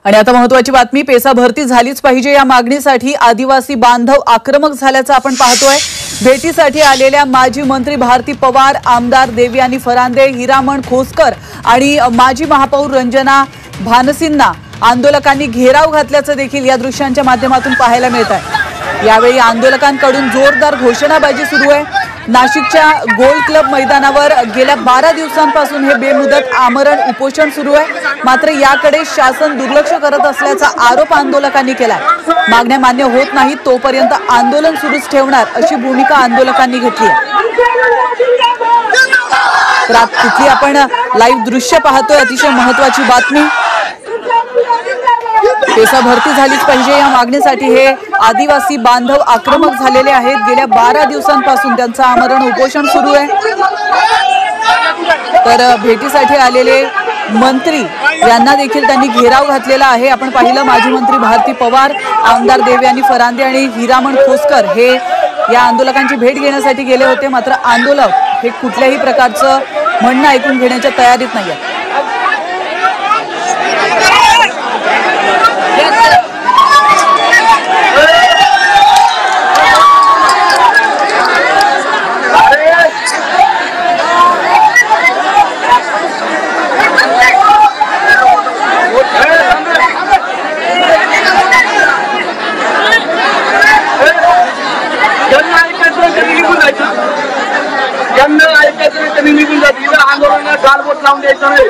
आणि आता महत्त्वाची बातमी, पेसा भरती झालीच पाहिजे या मागणीसाठी आदिवासी बांधव आक्रमक झाल्याचं आपण पाहतोय। भेटीसाठी आलेल्या माजी मंत्री भारती पवार, आमदार देवयानी फरांदे, हिरामण खोसकर आणि माजी महापौर रंजना भानसींना आंदोलकांनी घेराव घातल्याचं देखील या दृश्यांच्या माध्यमातून पाहायला मिळत आहे। यावेळी आंदोलकांकडून जोरदार घोषणाबाजी सुरू आहे। नाशिकच्या गोल क्लब मैदानावर गेल्या 12 दिवसांपासून हे बेमुदत आमरण उपोषण सुरू आहे। मात्र याकडे शासन दुर्लक्ष करत असल्याचा आरोप आंदोलकांनी केलाय। मागण्या मान्य होत नाहीत तोपर्यंत आंदोलन सुरूच ठेवणार अशी भूमिका आंदोलकांनी घेतली आहे। तर तिथली आपण लाईव्ह दृश्य पाहतोय, अतिशय महत्त्वाची बातमी। पेसा भरती झालीच पाहिजे या मागणीसाठी हे आदिवासी बांधव आक्रमक झालेले आहेत। गेल्या 12 दिवसांपासून त्यांचं आमरण उपोषण सुरू आहे। तर भेटीसाठी आलेले मंत्री यांना देखील त्यांनी घेराव घातलेला आहे। आपण पाहिलं, माजी मंत्री भारती पवार, आमदार देवयानी फरांदे आणि हिरामण खोसकर हे या आंदोलकांची भेट घेण्यासाठी गेले होते। मात्र आंदोलक हे कुठल्याही प्रकारचं म्हणणं ऐकून घेण्याच्या तयारीत नाहीये। आंदोलन गालबोट लावून द्यायचं नाही।